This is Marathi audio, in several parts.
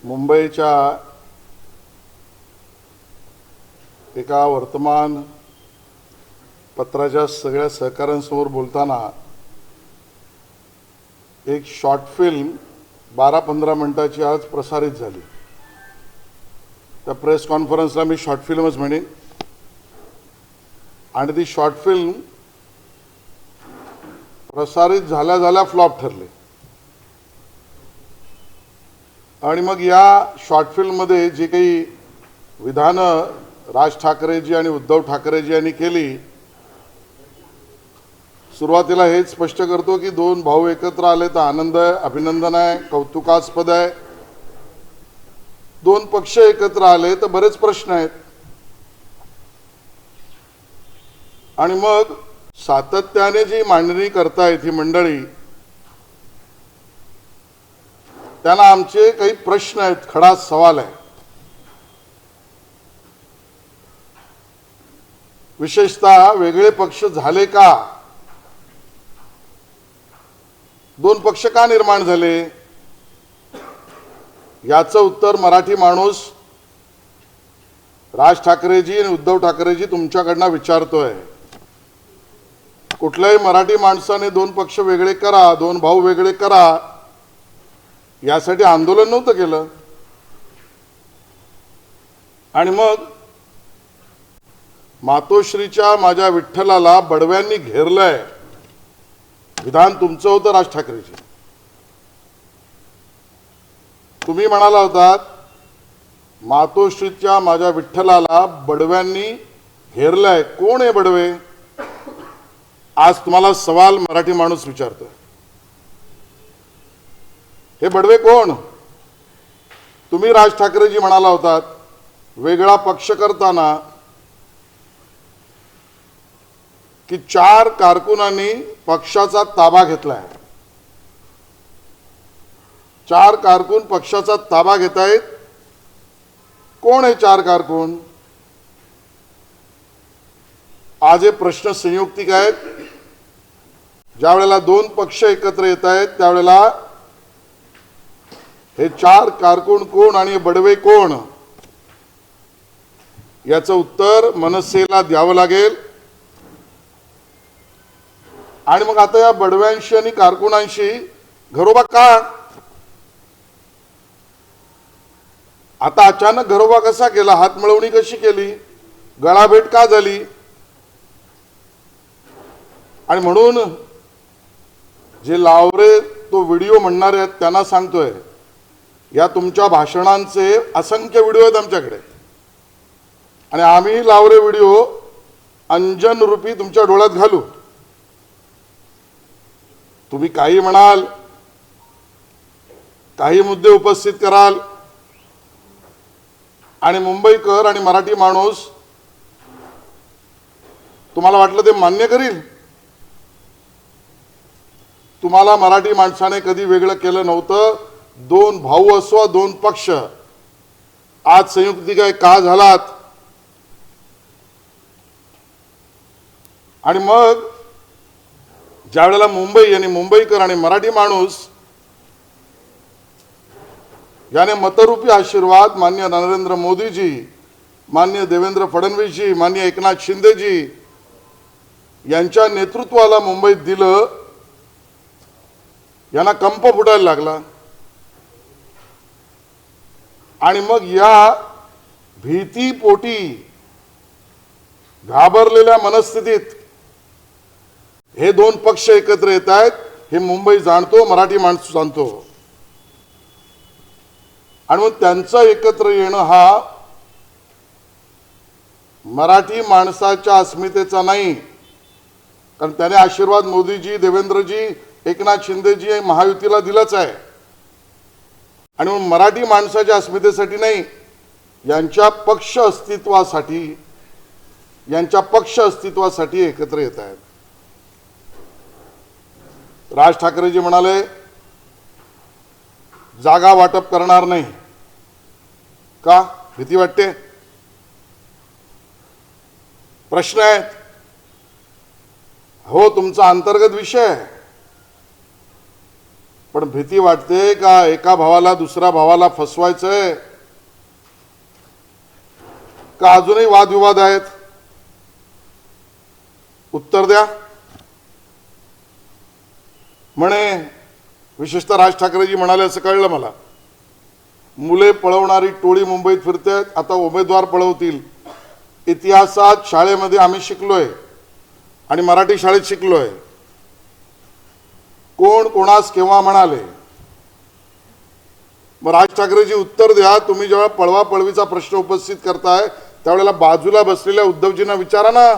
मुंबईच्या एका वर्तमान पत्राच्या सगळ्या सहकाऱ्यांसमोर बोलताना एक शॉर्ट फिल्म 12-15 मिनिटाची आज प्रसारित झाली। त्या प्रेस कॉन्फरन्सला मी शॉर्ट फिल्मच म्हणेन आणि ती शॉर्ट फिल्म प्रसारित झाल्या फ्लॉप ठरली। आणि मग या शॉर्ट फिल्ममध्ये जे काही विधानं राज ठाकरेजी आणि उद्धव ठाकरेजी यांनी केली, सुरुवातीला हेच स्पष्ट करतो की दोन भाऊ एकत्र आले तर आनंद आहे, अभिनंदन आहे, कौतुकास्पद आहे। दोन पक्ष एकत्र आले तर बरेच प्रश्न आहेत। आणि मग सातत्याने जी मांडणी करतायत ही मंडळी, त्यांना आमचे काही प्रश्न आहेत, खडा सवाल आहे। विशेषतः वेगळे पक्ष झाले का? दोन पक्ष का निर्माण झाले? याचं उत्तर मराठी माणूस राज ठाकरेजी आणि उद्धव ठाकरेजी तुमच्याकडनं विचारतोय। कुठल्याही मराठी माणसाने दोन पक्ष वेगळे करा, दोन भाऊ वेगळे करा यासाठी आंदोलन नव्हतं केलं। आणि मग मातोश्रीच्या माझ्या विठ्ठलाला बडव्यांनी घेरलंय, विधान तुमचं होतं राज ठाकरेजी। तुम्ही म्हणाला होतात मातोश्रीच्या माझ्या विठ्ठलाला बडव्यांनी घेरलंय। कोण आहे बडवे? आज तुम्हाला सवाल मराठी माणूस विचारतोय, हे बडवे कोण? तुम्ही राज ठाकरेजी म्हणाला होतात वेगळा पक्ष करताना की 4 कारकुनांनी पक्षाचा ताबा घेतलाय। 4 कारकून पक्षाचा ताबा घेतायत। कोण आहे 4 कारकून? आज हे प्रश्न संयुक्तिक आहेत। ज्या वेळेला दोन पक्ष एकत्र येत आहेत त्यावेळेला हे 4 कारकून कोण आणि बडवे कोण याचं उत्तर मनसेला द्यावं लागेल। आणि मग आता या बडव्यांशी आणि कारकुनांशी घरोबा का? आता अचानक घरोबा कसा केला? हातमिळवणी कशी केली? गळाभेट का झाली? आणि म्हणून जे लावरे तो व्हिडिओ म्हणणारे आहेत त्यांना सांगतोय, या तुमच्या भाषणांचे असंख्य व्हिडिओ आहेत आमच्याकडे आणि आम्ही लावरे व्हिडिओ अंजन रूपी तुमच्या डोळ्यात घालू। तुम्ही काही म्हणाल, काही मुद्दे उपस्थित कराल आणि मुंबईकर आणि मराठी माणूस तुम्हाला वाटलं ते मान्य करील? तुम्हाला मराठी माणसाने कधी वेगळं केलं नव्हतं। दोन भाऊ असो, दोन पक्ष, आज संयुक्तिक का झालात? आणि मग ज्या वेळेला मुंबई आणि मुंबईकर आणि मराठी माणूस याने मतरूपी आशीर्वाद माननीय नरेंद्र मोदीजी, माननीय देवेंद्र फडणवीसजी, माननीय एकनाथ शिंदेजी यांच्या नेतृत्वाला मुंबईत दिलं, यांना कंप फुटायला लागला। आणि मग या भीतीपोटी घाबरलेल्या मनस्थितीत हे दोन पक्ष एकत्र येत आहेत, हे मुंबई जाणतो, मराठी माणूस जाणतो। आणि मग त्यांचं एकत्र येणं हा मराठी माणसाच्या अस्मितेचा नाही, कारण त्याने आशीर्वाद मोदीजी, देवेंद्रजी, एकनाथ शिंदेजी महायुतीला दिलाच आहे। आणि मग मराठी माणसाच्या अस्मितेसाठी नाही, यांच्या पक्ष अस्तित्वासाठी एकत्र येत आहेत। राज ठाकरेजी म्हणाले जागा वाटप करणार नाही का? भीती वाटते? प्रश्न आहेत। हो, तुमचा अंतर्गत विषय आहे। पण भीती वाटते का एका भावाला दुसऱ्या भावाला फसवायचंय का अजूनही वादविवाद आहेत? उत्तर द्या. म्हणे विशेषतः राज ठाकरेजी म्हणाले असं कळलं मला, मुले पळवणारी टोळी मुंबईत फिरते, आता उमेदवार पळवतील. इतिहासात शाळेमध्ये आम्ही शिकलोय आणि मराठी शाळेत शिकलोय, कोण कोणास केव्हा म्हणाले. मग राज ठाकरेजी उत्तर द्या. तुम्ही जेव्हा पळवापळवीचा प्रश्न उपस्थित करताय त्यावेळेला बाजूला बसलेल्या उद्धवजींना विचारा ना,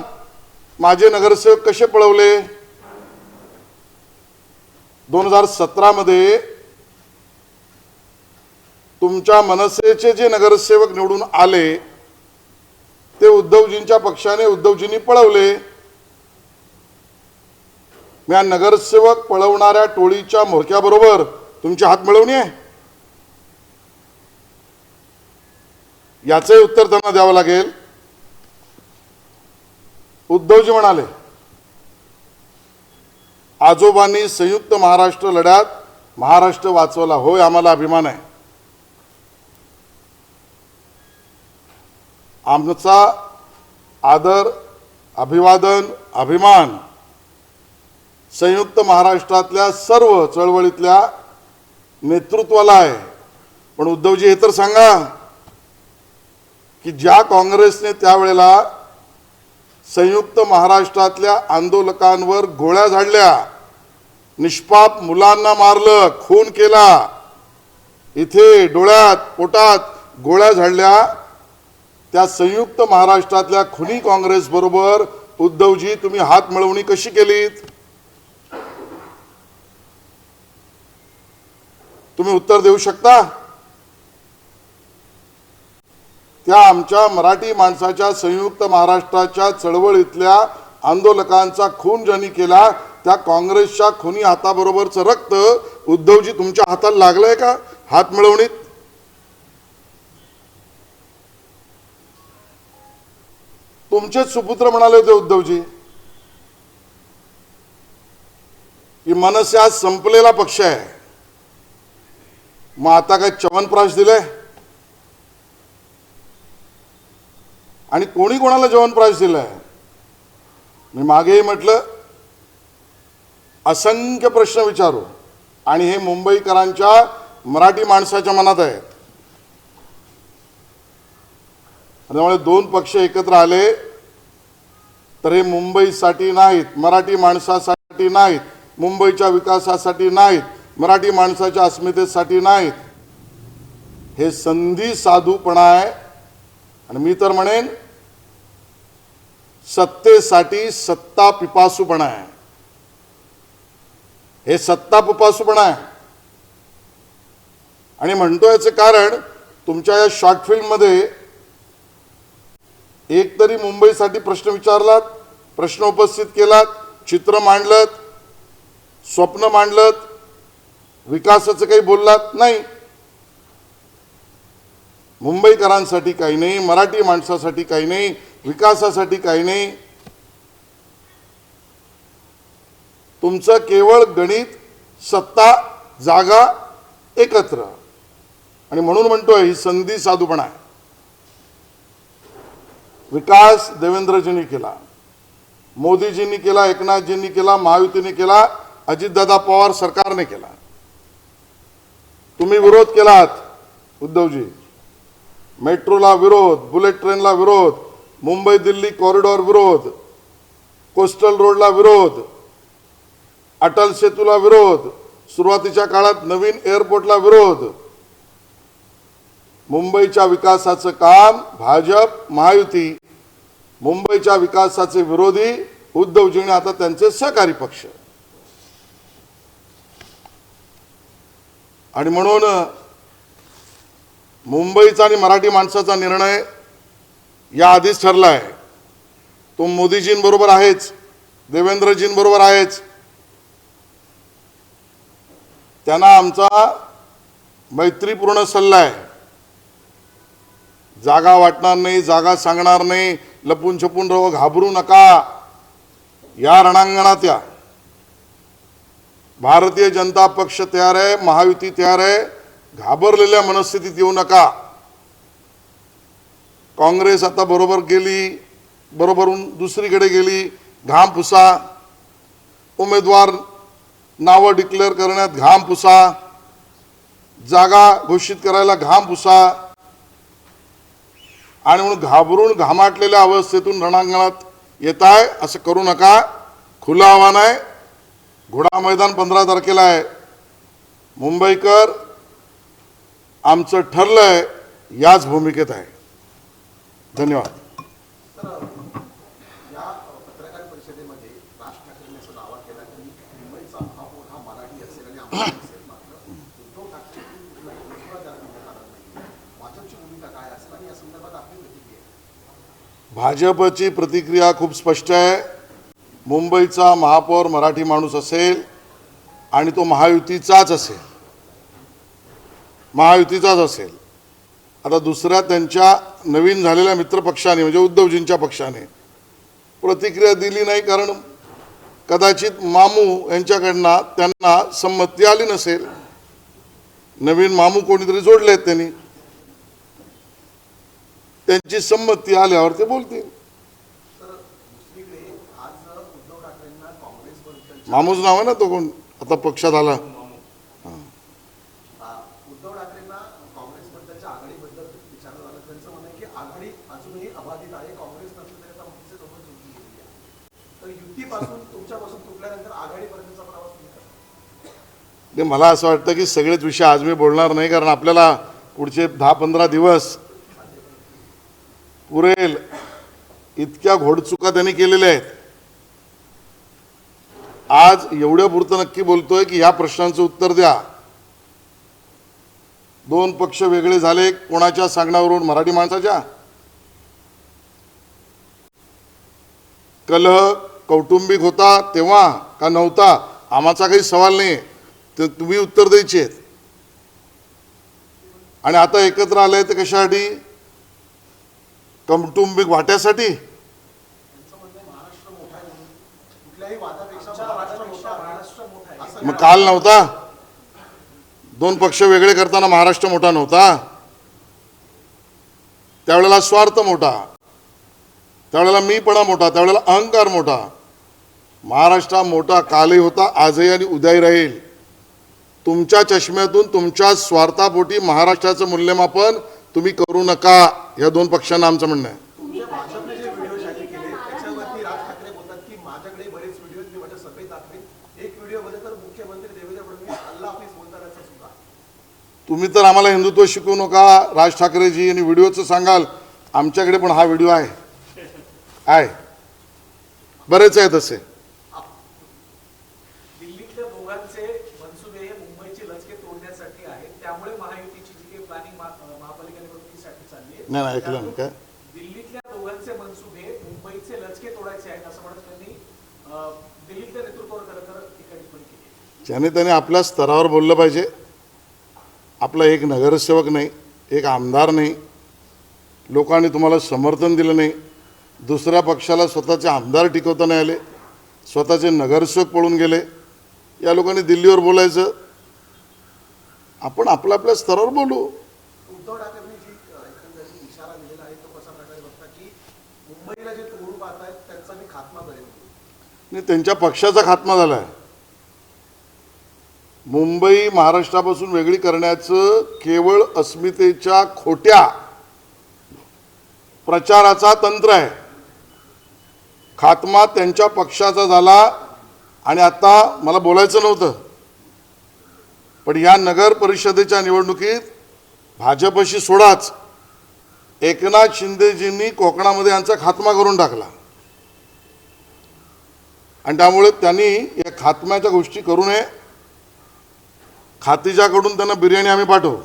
माझे नगरसेवक कसे पळवले? 2017 मध्ये तुमच्या मनसेचे जे नगरसेवक निवडून आले ते उद्धवजींच्या पक्षाने उद्धवजींनी पळवले. या नगरसेवक पळवणाऱ्या टोळीच्या म्होरक्याबरोबर तुमची हात मिळवणी आहे? याचे उत्तर त्यांना द्यावं लागेल. उद्धवजी म्हणाले, आजोबांनी संयुक्त महाराष्ट्र लढ्यात महाराष्ट्र वाचवला. होय, आम्हाला अभिमान आहे. आमचा आदर, अभिवादन, अभिमान संयुक्त महाराष्ट्रातल्या सर्व चळवळीतल्या नेतृत्वाला आहे. पण उद्धवजी हे तर सांगा की ज्या काँग्रेसने त्यावेळेला संयुक्त महाराष्ट्रातल्या आंदोलकांवर गोळ्या झाडल्या, निष्पाप मुलांना मारलं, खून केला, इथे डोळ्यात पोटात गोळ्या झाडल्या, त्या संयुक्त महाराष्ट्रातल्या खुनी काँग्रेस बरोबर उद्धवजी तुम्ही हात मिळवणी कशी केलीत? तुम्ही उत्तर देऊ शकता? त्या आमच्या मराठी माणसाच्या संयुक्त महाराष्ट्राच्या चळवळीतल्या आंदोलकांचा खून ज्यांनी केला त्या काँग्रेसच्या खुनी हाताबरोबरचं रक्त उद्धवजी तुमच्या हाताला लागलंय का हात मिळवणीत? तुमचेच सुपुत्र म्हणाले होते उद्धवजी की मनसे आज संपलेला पक्ष आहे. मग आता काय च्यवनप्राश दिले? आणि कोणी कोणाला च्यवनप्राश दिलाय? मी मागेही म्हटलं असंख्य प्रश्न विचारू आणि हे मुंबईकरांच्या मराठी माणसाच्या मनात आहेत. त्यामुळे दोन पक्ष एकत्र आले तर हे मुंबईसाठी नाहीत, मराठी माणसासाठी नाहीत, मुंबईच्या विकासासाठी नाहीत, मराठी माणसाच्या अस्मितेसाठी नाहीत. हे संधी साधूपणा आहे. आणि मी तर म्हणेन सत्तेसाठी सत्ता पिपासूपणा आहे. हे सत्ता पिपासूपणा आहे. आणि म्हणतो याचं कारण तुमच्या या शॉर्ट फिल्म मध्ये एक तरी मुंबईसाठी प्रश्न विचारलात, प्रश्न उपस्थित केलात, चित्र मांडलत, स्वप्न मांडलत, विकासाचं काही बोललात नाही. मुंबईकरांसाठी काही नाही, मराठी माणसासाठी काही नाही, विकासासाठी काही नाही. तुमचं केवळ गणित, सत्ता, जागा एकत्र. आणि म्हणून म्हणतोय ही संधी साधूपणा आहे. विकास देवेंद्रजींनी केला, मोदीजींनी केला, एकनाथजींनी केला, महायुतीने केला, अजितदादा पवार सरकारने केला. तुम्ही विरोध केलात उद्धवजी. मेट्रोला विरोध, बुलेट ट्रेनला विरोध, मुंबई दिल्ली कॉरिडॉर विरोध, कोस्टल रोडला विरोध, अटल सेतूला विरोध, सुरुवातीच्या काळात नवीन एअरपोर्टला विरोध. मुंबईच्या विकासाचं काम भाजप, महायुती, मुंबईच्या विकासाचे विरोधी उद्धवजींनी आता त्यांचे सहकारी पक्ष. आणि म्हणून मुंबईचा आणि मराठी माणसाचा निर्णय या आधीच ठरला आहे. तो मोदीजींबरोबर आहेच, देवेंद्रजींबरोबर आहेच. त्यांना आमचा मैत्रीपूर्ण सल्ला आहे. जागा वाटणार नाही, जागा सांगणार नाही, लपून छपून राहू, घाबरू नका, या रणांगणात या. भारतीय जनता पक्ष तयार आहे, महायुती तयार आहे. घाबरलेल्या मनस्थितीत येऊ नका. काँग्रेस आता बरोबर गेली, बरोबरून दुसरीकडे गेली. घाम पुसा. उमेदवार नावं डिक्लेअर करण्यात घाम पुसा. जागा घोषित करायला घाम पुसा. आणि म्हणून घाबरून घामाटलेल्या अवस्थेतून रणांगणात येताय असं करू नका. खुलं आव्हान आहे. घोडा मैदान 15 तारखेला आहे. मुंबईकर आमचं ठरलंय याच भूमिकेत आहे. धन्यवाद. या पत्रकार परिषदेमध्ये राज ठाकरेंनी असं दावा केला की मुंबईचा महापौर हा मराठी असेल आणि आम्हाला असेल. मात्र उद्धव ठाकरे भाजपची भूमिका काय असेल आणि या संदर्भात आपली प्रतिक्रिया? भाजपची प्रतिक्रिया खूप स्पष्ट आहे. मुंबईचा महापौर मराठी माणूस असेल आणि तो महायुतीचाच असेल. महायुतीचाच असेल. आता दुसऱ्या त्यांच्या नवीन झालेल्या मित्रपक्षाने म्हणजे उद्धवजींच्या पक्षाने प्रतिक्रिया दिली नाही, कारण कदाचित मामू यांच्याकडनं त्यांना संमती आली नसेल. नवीन मामू कोणीतरी जोडलेत त्यांनी, त्यांची संमती आल्यावर ते बोलतील. तर दुसरीकडे आज उद्धव ठाकरेंना काँग्रेसबद्दल मामूच नाव आहे ना तो, कोण आता पक्षात आला. उद्धव ठाकरेंना काँग्रेसबद्दलच्या आघाडीबद्दल विचारलं झालं. त्यांचं म्हणणं आहे की आघाडी अजूनही अबाधित आहे. काँग्रेस नसलं तरी आता युतीचे सोबत जुळली गेली आहे. तर युतीपासून तुमच्यापासून तुटल्यानंतर आघाडीपर्यंतचा प्रवास तुम्ही करा. मला असं वाटतं की सगळेच विषय आज मी बोलणार नाही, कारण आपल्याला पुढचे 10-15 दिवस पुरेल इतक्या घोडचुका त्यांनी केलेल्या आहेत. आज एवढ्या पुरतं नक्की बोलतोय की या प्रश्नांचं उत्तर द्या. 2 पक्ष वेगळे झाले कोणाच्या सांगण्यावरून? मराठी माणसाच्या. कलह कौटुंबिक होता तेव्हा का नव्हता आमचा काही सवाल नाही, ते तुम्ही उत्तर द्यायचे आहेत. आणि आता एकत्र आले तर कशासाठी? कौटुंबिक वाट्यासाठी. त्यांचं म्हणणं आहे महाराष्ट्र मोठा आहे म्हणून. कुठल्याही वादापेक्षा महाराष्ट्र मोठा आहे असं मग काल नव्हता? 2 पक्ष वेगळे करताना महाराष्ट्र मोठा नव्हता? त्यावेळेला स्वार्थ मोठा, त्यावेळेला मीपणा मोठा, त्यावेळेला अहंकार मोठा. महाराष्ट्र मोठा कालही होता, आजही आणि उद्याही राहील. तुमच्या चष्म्यातून तुमच्या स्वार्थापोटी महाराष्ट्राचं मूल्यमापन तुम्ही करू नका. या 2 पक्षांना आमचं म्हणणं आहे. तुमच्या भाजपने जे व्हिडिओ जाहीर केले त्याच्यावरती राज ठाकरे बोलतात की माझ्याकडे बरेच व्हिडिओ मी माझ्या सभेत दाखवेन. एक व्हिडिओमध्ये तर मुख्यमंत्री देवेंद्र फडणवीस अल्ला हाफिज बोलतानाचा सुद्धा. तुम्ही तर आम्हाला हिंदुत्व शिकवू नका राज ठाकरेजी, आणि व्हिडिओचं सांगाल. आमच्याकडे पण हा व्हिडिओ आहे. बरेच आहेत असे. दिल्लीतल्या दोघांचे मनसुबे हे मुंबईची लचके तोडण्यासाठी आहेत. त्यामुळे महायुतीची जी काही प्लॅनिंग महापालिका निवडणुकीसाठी चालली आहे. नाही ऐकलं ना काय? दिल्लीतल्या दोघांचे मनसुबे मुंबईचे लचके तोडायचे आहेत असं म्हणत त्यांनी दिल्लीतल्या नेतृत्वावर खरं तर एका टिप्पणी केली. ज्याने त्याने आपल्या स्तरावर बोललं पाहिजे. आपला एक नगरसेवक नाही, एक आमदार नाही, लोकांनी तुम्हाला समर्थन दिलं नाही, दुसऱ्या पक्षाला स्वतःचे आमदार टिकवता नाही आले, स्वतःचे नगरसेवक पळून गेले. या लोकांनी दिल्लीवर बोलायचं. आपण आपल्या स्तरावर बोलू. उद्धव ठाकरेंनी जी एकंदरीत इशारा दिलेला आहे तो कसा प्रकारे बघता की मुंबईला जे तोडू पाहतायत त्यांचा मी खात्मा करेन. आणि त्यांच्या पक्षाचा खात्मा झाला आहे. मुंबई महाराष्ट्रापासून वेगळी करण्याचं केवळ अस्मितेच्या खोट्या प्रचाराचा तंत्र आहे. खात्मा त्यांच्या पक्षाचा झाला. आणि आता मला बोलायचं नव्हतं, पण या नगर परिषदेच्या निवडणुकीत भाजपशी सोडाच, एकनाथ शिंदेजींनी कोकणामध्ये यांचा खात्मा करून टाकला. आणि त्यामुळे त्यांनी या खात्म्याच्या गोष्टी करू नये. खातीजाकडून त्यांना बिर्याणी आम्ही पाठवू.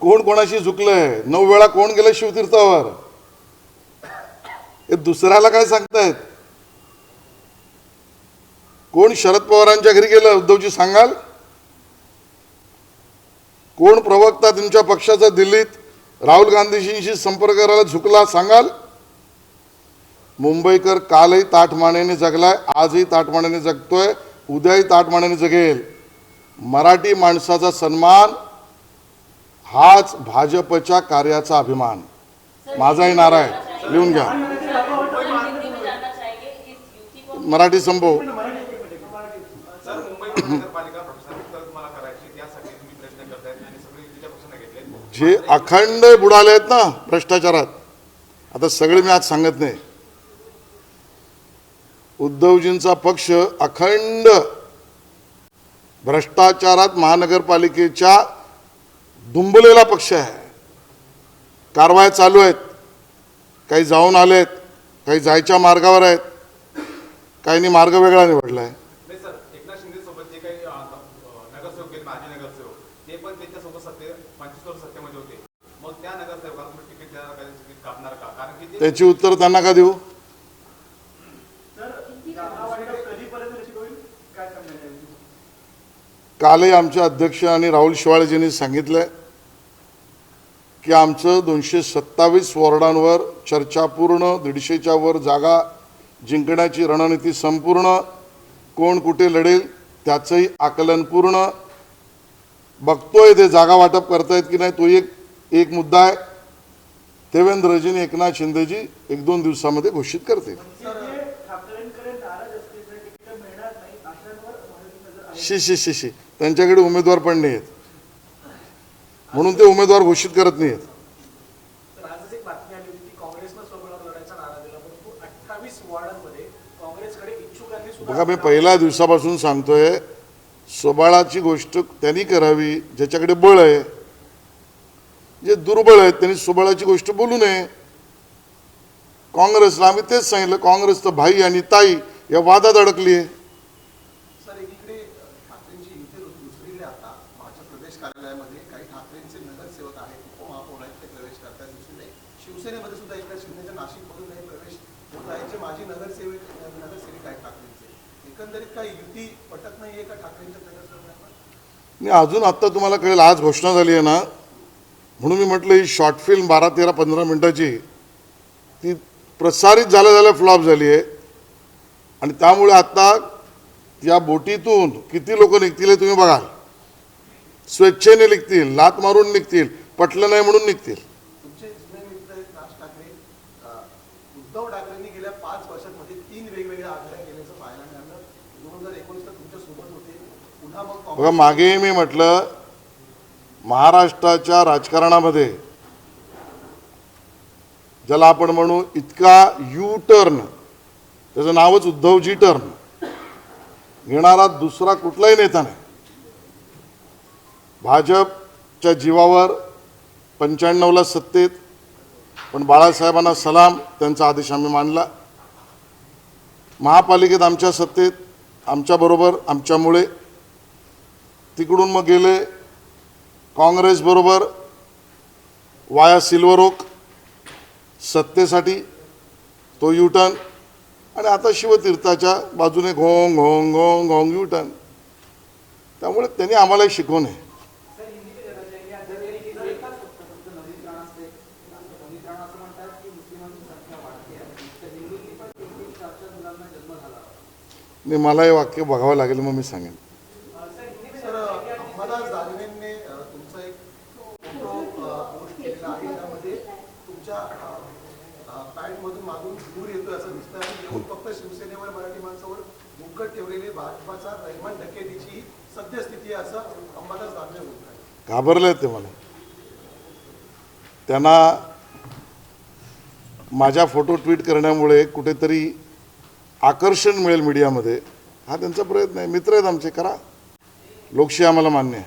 कोण कोणाशी झुकलंय? 9 वेळा कोण गेलं शिवतीर्थावर? हे दुसऱ्याला काय सांगतायत? कोण शरद पवारांच्या घरी गेलं? उद्धवजी सांगाल? कोण प्रवक्ता तुमच्या पक्षाचा दिल्लीत राहुल गांधीजींशी संपर्क करायला झुकला सांगाल? मुंबईकर कालही ताठमानेने जगलाय, आजही ताठमानेने जगतोय, उद्याही ताठमानेने जगेल. मराठी माणसाचा सन्मान हाच भाजपच्या कार्याचा अभिमान. माझाही नारा आहे, लिहून घ्या. मराठी संपव. सर, मुंबई महानगरपालिका प्रशासनिक तर तुम्हाला करायची, त्यासाठी तुम्ही प्रयत्न करतायत आणि सगळे युतीच्या पक्षाने घेतले. जे अखंड बुडाले आहेत ना भ्रष्टाचारात, आता सगळे मी आज सांगत नाही. उद्धवजींचा पक्ष अखंड भ्रष्टाचारात महानगरपालिकेच्या दुंबलेला पक्ष आहे. कारवाया चालू आहेत, काही जाऊन आलेत, काही जायच्या मार्गावर आहेत, काहींनी मार्ग वेगळा निवडला आहे. नाही सर, एकनाथ शिंदे सोबत जे काही नगरसेवक आहेत, माजी नगरसेवक, ते पण त्यांच्यासोबत 25 वर्ष सत्तेमध्ये होते. मग त्या नगरसेवकांना तुम्ही तिकीट देणार का, तिकीट कापणार का? कारण की ते त्याची उत्तर त्यांना का देऊ? कालही आमचे अध्यक्ष आणि राहुल शेवाळेजींनी सांगितलंय की आमचं 227 वॉर्डांवर चर्चा पूर्ण, 150च्या वर जागा जिंकण्याची रणनीती संपूर्ण, कोण कुठे लढेल त्याचंही आकलन पूर्ण. बघतोय ते जागा वाटप करतायत की नाही, तो एक मुद्दा आहे. देवेंद्रजींनी एकनाथ शिंदेजी 1-2 दिवसामध्ये घोषित करतील. शी त्यांच्याकडे उमेदवार पण नाही आहेत, म्हणून ते उमेदवार घोषित करत नाही आहेत. तर आजच एक बातमी आली होती की काँग्रेसनं स्वबळावर लढायचा नारा दिला, परंतु 28 वॉर्डांमध्ये काँग्रेसकडे इच्छुकांनी सुद्धा बघा, मी पहिल्या दिवसापासून सांगतोय, स्वबळाची गोष्ट त्यांनी करावी ज्याच्याकडे बळ आहे. जे दुर्बळ आहेत त्यांनी स्वबळाची गोष्ट बोलू नये. काँग्रेसला आम्ही तेच सांगितलं, काँग्रेस तर भाई आणि ताई या वादात अडकली आहे. सर, एकीकडे ठाकरेंची युती होती, दुसरीकडे आता भाजप प्रदेश कार्यालयामध्ये काही ठाकरेंचे नगरसेवक आहेत, उपमहापौर आहेत, ते प्रवेश करतात. दुसरीकडे शिवसेनेमध्ये सुद्धा एकनाथ शिंदेच्या नाशिकमधून काही प्रवेश होत आहेत, जे माजी नगरसेवक आहेत ठाकरेंचे. एकंदरीत काही युती पटत नाहीये का ठाकरेंच्या नगरसेवकांना? नाही, अजून आत्ता तुम्हाला कळेल, आज घोषणा झाली आहे ना, म्हणून मी म्हटलं ही शॉर्ट फिल्म 12-13-15 मिनिटाची ती प्रसारित झाल्या फ्लॉप झाली आहे. आणि त्यामुळे आता या बोटीतून किती लोक निघतील हे तुम्ही बघाल. स्वेच्छेने निघतील, लात मारून निघतील, पटलं नाही म्हणून निघतील. तुमचे जुने मित्र आहेत राज ठाकरे, उद्धव ठाकरेंनी गेल्या 5 वर्षांमध्ये 3 वेगवेगळ्या आघाड्या केल्याचं पाहायला मिळालं. 2019ला तुमच्या सोबत होते, पुन्हा मग बघा, मागे मी म्हटलं महाराष्ट्राच्या राजकारणामध्ये ज्याला आपण म्हणू इतका यू टर्न, त्याचं नावच उद्धवजी टर्न घेणारा दुसरा कुठलाही नेता नाही. भाजपच्या जीवावर 95ला सत्तेत, पण बाळासाहेबांना सलाम, त्यांचा आदेश आम्ही मानला. महापालिकेत आमच्या सत्तेत, आमच्याबरोबर, आमच्यामुळे. तिकडून मग गेले काँग्रेसबरोबर वाया सिल्वर ओक सत्तेसाठी, तो युटर्न, आणि आता शिवतीर्थाच्या बाजूने घोंग घोंग घोंग घोंग युटर्न. त्यामुळे त्यांनी आम्हाला शिकवण आहे. नाही, मला हे वाक्य बघावं लागेल, मग मी सांगेन. सर, अंबादास दानवेंनी तुमचा एक फोटो पोस्ट केलेला आहे, त्यामध्ये तुमच्या पॅन्टमधून मागून धूर येतोय असं दिसतंय, आणि येऊन फक्त शिवसेनेवर, मराठी माणसावर मुक्कट ठेवलेले भाजपाचा रहिमान डकेतीची सद्यस्थिती आहे असं अंबादास दानवे बोलतात. घाबरले ते मला. त्यांना माझा फोटो ट्विट करण्यामुळे कुठेतरी आकर्षण मिळेल मीडियामध्ये, हा त्यांचा प्रयत्न आहे. मित्र आहेत आमचे, करा. लोकशाही आम्हाला मान्य आहे.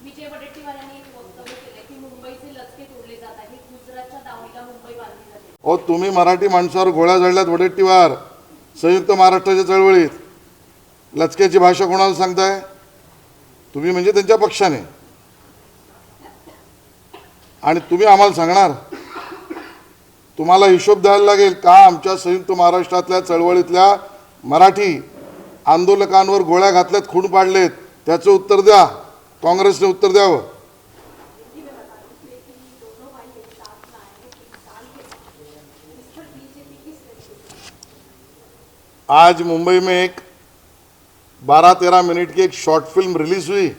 विजय वडेट्टीवारांनी एक वक्तव्य केले की मुंबईचे लचके तोडले जात आहेत, गुजरातच्या दावणीला मुंबई बांधली जाते. अहो, तुम्ही मराठी माणसावर गोळ्या झडल्यात वडेट्टीवार संयुक्त महाराष्ट्राच्या चळवळीत. लचक्याची भाषा कोणाला सांगताय तुम्ही? म्हणजे त्यांच्या पक्षाने. आणि तुम्ही आम्हाला सांगणार, तुम्हाला हिशोब द्यायला लागेल का आमच्या संयुक्त महाराष्ट्रातल्या चळवळीतल्या मराठी आंदोलकांवर गोळ्या घातल्यात, खून पाडलेत, त्याचं उत्तर द्या. काँग्रेसने उत्तर द्यावं. आज मुंबई में एक 12-13 मिनट की एक शॉर्ट फिल्म रिलीज हुई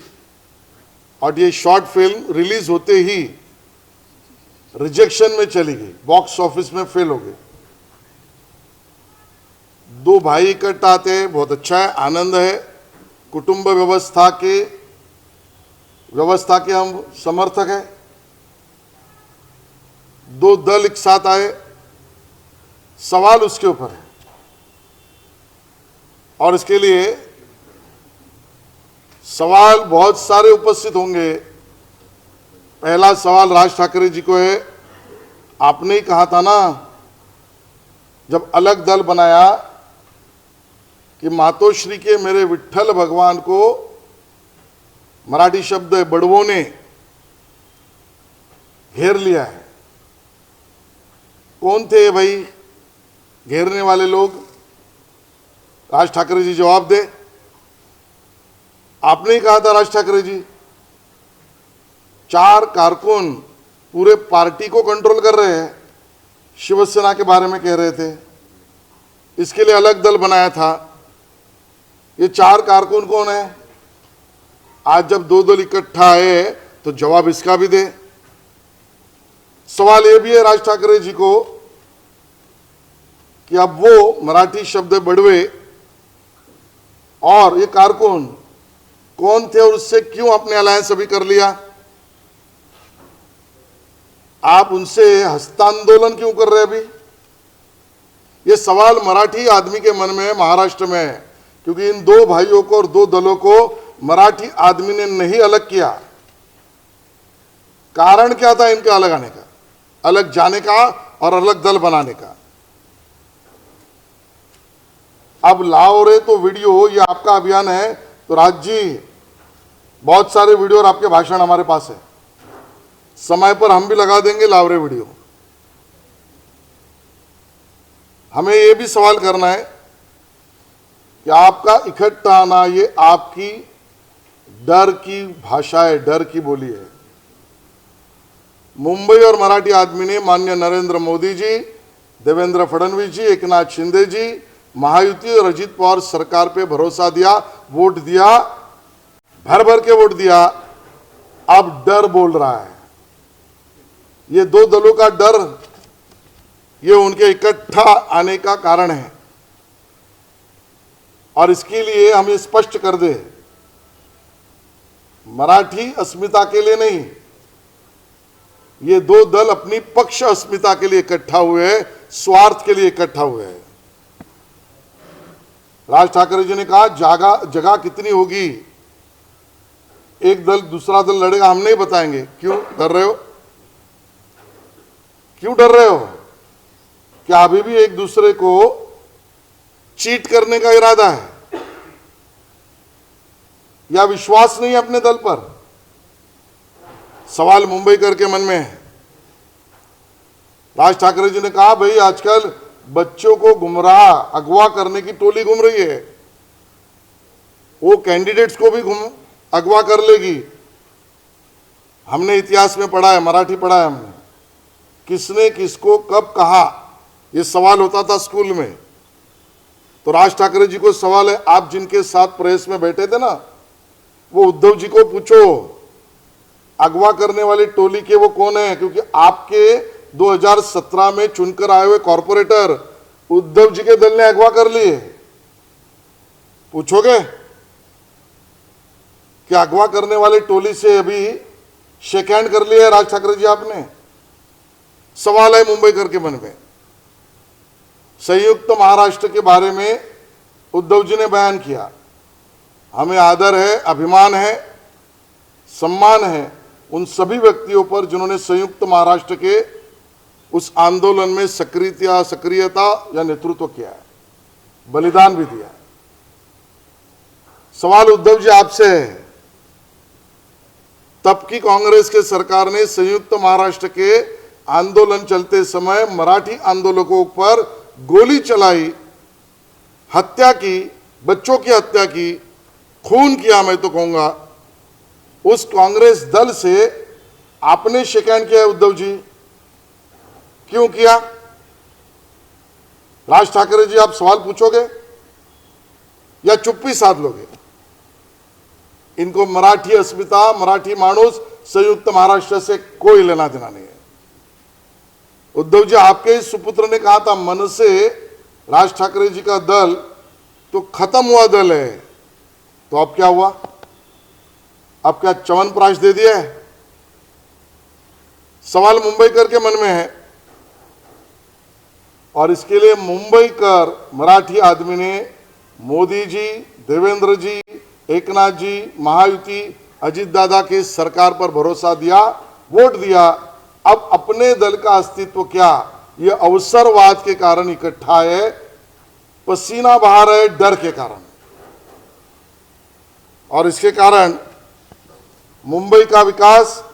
और ये शॉर्ट फिल्म रिलीज होते ही रिजेक्शन में चली गई, बॉक्स ऑफिस में फेल हो गई। दो भाई इकट्ठा आते हैं, बहुत अच्छा है, आनंद है। कुटुंब व्यवस्था के हम समर्थक हैं। दो दल एक साथ आए, सवाल उसके ऊपर है और इसके लिए सवाल बहुत सारे उपस्थित होंगे। पहला सवाल राज ठाकरे जी को है। आपने ही कहा था ना जब अलग दल बनाया कि मातोश्री के मेरे विठ्ठल भगवान को मराठी शब्द है बड़वों ने घेर लिया है। कौन थे भाई घेरने वाले लोग? राज ठाकरे जी जवाब दे। आपने ही कहा था राज ठाकरे जी, 4 कारकुन पूरे पार्टी को कंट्रोल कर रहे हैं, शिवसेना के बारे में कह रहे थे, इसके लिए अलग दल बनाया था। ये 4 कारकुन कौन है? आज जब दो दल इकट्ठा है तो जवाब इसका भी दे। सवाल ये भी है राज ठाकरे जी को कि अब वो मराठी शब्द बड़वे और ये कारकुन कौन थे और उससे क्यों आपने अलायंस अभी कर लिया? आप उनसे हस्तांदोलन क्यों कर रहे हैं अभी? ये सवाल मराठी आदमी के मन में है, महाराष्ट्र में है, क्योंकि इन दो भाइयों को और दो दलों को मराठी आदमी ने नहीं अलग किया। कारण क्या था इनका अलग आने का, अलग जाने का और अलग दल बनाने का? अब लाओ रे तो वीडियो, ये आपका अभियान है तो राज जी बहुत सारे वीडियो और आपके भाषण हमारे पास है, समय पर हम भी लगा देंगे लाओ रे वीडियो। हमें यह भी सवाल करना है कि आपका इकट्ठा आना ये आपकी डर की भाषा है, डर की बोली है। मुंबई और मराठी आदमी ने माननीय नरेंद्र मोदी जी, देवेंद्र फडणवीस जी, एकनाथ शिंदे जी, महायुति और अजित पवार सरकार पे भरोसा दिया, वोट दिया, भर भर के वोट दिया। अब डर बोल रहा है। ये दो दलों का डर, ये उनके इकट्ठा आने का कारण है और इसके लिए हम ये स्पष्ट कर दें, मराठी अस्मिता के लिए नहीं, ये दो दल अपनी पक्ष अस्मिता के लिए इकट्ठा हुए हैं, स्वार्थ के लिए इकट्ठा हुए हैं। राज ठाकरे जी ने कहा जगह कितनी होगी, एक दल दूसरा दल लड़ेगा, हम नहीं बताएंगे। क्यों डर रहे हो? क्यों डर रहे हो? क्या अभी भी एक दूसरे को चीट करने का इरादा है या विश्वास नहीं है अपने दल पर? सवाल मुंबई करके मन में है। राज ठाकरे जी ने कहा भाई आजकल बच्चों को गुमराह अगवा करने की टोली घूम रही है, वो कैंडिडेट्स को भी अगवा कर लेगी। हमने इतिहास में पढ़ा है, मराठी पढ़ा है हमने, किसने किसको कब कहा, ये सवाल होता था स्कूल में। तो राज ठाकरे जी को सवाल है, आप जिनके साथ प्रेस में बैठे थे ना, वो उद्धव जी को पूछो अगवा करने वाली टोली के वो कौन है, क्योंकि आपके 2017 में चुनकर आए हुए कॉर्पोरेटर उद्धव जी के दल ने अगवा कर लिए। पूछोगे कि अगवा करने वाली टोली से अभी शेक हैंड कर लिया है राज ठाकरे जी आपने? सवाल है मुंबई करके मन में। संयुक्त महाराष्ट्र के बारे में उद्धव जी ने बयान किया, हमें आदर है, अभिमान है, सम्मान है उन सभी व्यक्तियों पर जिन्होंने संयुक्त महाराष्ट्र के उस आंदोलन में सक्रियता या नेतृत्व किया है, बलिदान भी दिया है। सवाल उद्धव जी आपसे है, तब की कांग्रेस के सरकार ने संयुक्त महाराष्ट्र के आंदोलन चलते समय मराठी आंदोलकों पर गोली चलाई, हत्या की, बच्चों की हत्या की, खून किया, मैं तो कहूंगा। उस कांग्रेस दल से आपने शिकायत किया है उद्धव जी, क्यों किया? राज ठाकरे जी आप सवाल पूछोगे? या चुप्पी साध लोगे? इनको मराठी अस्मिता, मराठी माणूस, संयुक्त महाराष्ट्र से कोई लेना देना नहीं है। उद्धव जी, आपके ही सुपुत्र ने कहा था मन से राज ठाकरे जी का दल तो खत्म हुआ दल है, तो अब क्या हुआ? अब क्या च्यवनप्राश दे दिया है? सवाल मुंबईकर के मन में है और इसके लिए मुंबईकर मराठी आदमी ने मोदी जी, देवेंद्र जी, एकनाथ जी, महायुति, अजित दादा की सरकार पर भरोसा दिया, वोट दिया। अब अपने दल का अस्तित्व क्या, ये अवसरवाद के कारण इकट्ठा है, पसीना बहा रहे डर के कारण। और इसके कारण मुंबई का विकास,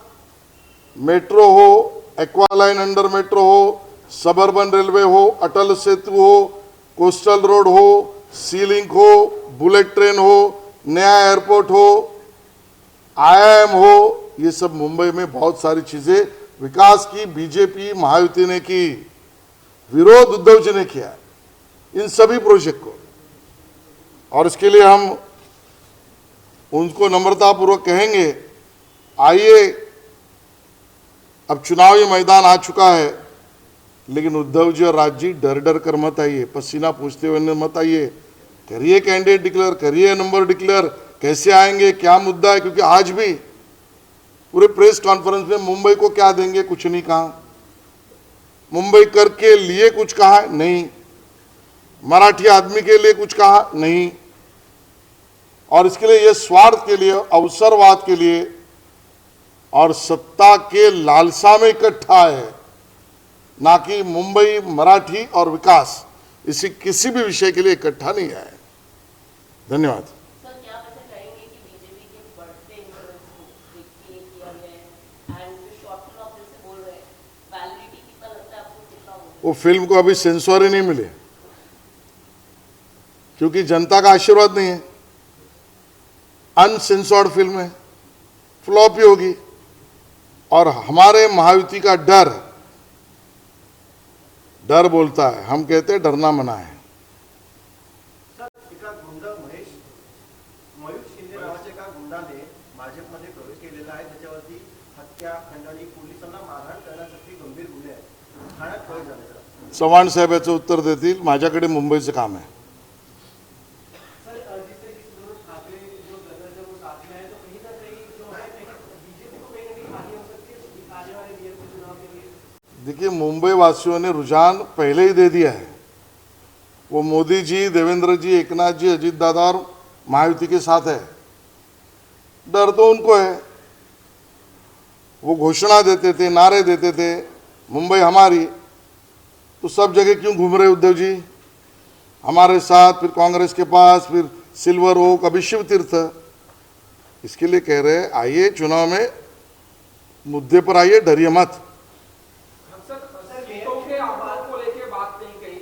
मेट्रो हो, एक्वालाइन अंडर मेट्रो हो, सबर्बन रेलवे हो, अटल सेतु हो, कोस्टल रोड हो, सी लिंक हो, बुलेट ट्रेन हो, नया एयरपोर्ट हो, IIM हो, ये सब मुंबई में बहुत सारी चीजें विकास की बीजेपी महायुति ने की, विरोध उद्धव जी ने किया इन सभी प्रोजेक्ट को। और इसके लिए हम उनको नम्रतापूर्वक कहेंगे, आइए, अब चुनावी मैदान आ चुका है, लेकिन उद्धव जी और राज जी डर डर कर मत आइए, पसीना पूछते हुए मत आइए, करिए कैंडिडेट डिक्लेयर, करिए नंबर डिक्लेयर, कैसे आएंगे, क्या मुद्दा है? क्योंकि आज भी पूरे प्रेस कॉन्फ्रेंस में मुंबई को क्या देंगे, कुछ नहीं कहा, मुंबई कर के लिए कुछ कहा नहीं, मराठी आदमी के लिए कुछ कहा नहीं। और इसके लिए, ये स्वार्थ के लिए, अवसरवाद के लिए और सत्ता के लालसा में इकट्ठा है, ना कि मुंबई, मराठी और विकास, इसी किसी भी विषय के लिए इकट्ठा नहीं है। धन्यवाद। सर, क्या आप ऐसा कहेंगे कि बीजेपी के बढ़ते इन्फ्लुएंस को देख के किया गया है एंड जो शॉर्ट फिल्म आप जैसे बोल रहे हैं, वैलिडिटी कितना लगता है आपको, कितना होगा? वो फिल्म को अभी सेंसर ही नहीं मिले, क्योंकि जनता का आशीर्वाद नहीं है, अनसेंसर्ड फिल्म है, फ्लॉप ही होगी। और हमारे महायुति का डर बोलता है, हम कहते हैं डरना मना है। सर, एका गुंड मयूर शिंदे नावाच्या एका गुंडाने भाजपमध्ये प्रवेश केलेला आहे, त्याच्यावरती हत्या, खंडणी, पोलिसांना मारहाण करण्यासाठी गंभीर गुन्हे आहेत, ठाण्यात कळ झाले सर। चव्हाण साहेब याचं उत्तर देतील, माझ्याकडे मुंबईचं काम आहे। सर, जिस तरीके से दोनों ठाकरे जो ब्रदर जब वो साथ में है, तो कहीं ना कहीं जो है बीजेपी को कहीं ना कहीं हानि हो सकती है आने वाले नियम के चुनाव के लिए। देखिए, मुंबई वासियों ने रुझान पहले ही दे दिया है, वो मोदी जी, देवेंद्र जी, एकनाथ जी, अजित दादा और महायुति के साथ है। डर तो उनको है, वो घोषणा देते थे, नारे देते थे, मुंबई हमारी, तो सब जगह क्यों घूम रहे उद्धव जी? हमारे साथ, फिर कांग्रेस के पास, फिर सिल्वर ओक, अभी शिव तीर्थ। इसके लिए कह रहे हैं, आइए चुनाव में मुद्दे पर आइए, डरिए मत। सीटों के आंकड़ों को लेके बात नहीं कही,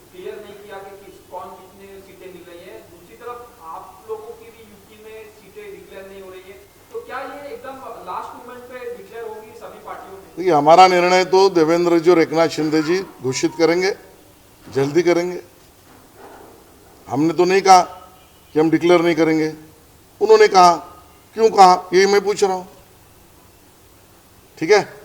क्लियर नहीं किया कि कौन कितने सीटें मिल रही है। दूसरी तरफ आप लोगों की भी यूपी में सीटें डिक्लेयर नहीं हो रही है, तो क्या ये एकदम लास्ट मोमेंट पे डिक्लेयर होगी सभी पार्टियों में? देखिए, हमारा निर्णय तो देवेंद्र जी और एकनाथ शिंदे जी घोषित करेंगे, जल्दी करेंगे। हमने तो नहीं कहा कि हम डिक्लेयर नहीं करेंगे, उन्होंने कहा, क्यों कहा, यही मैं पूछ रहा हूं। ठीक है।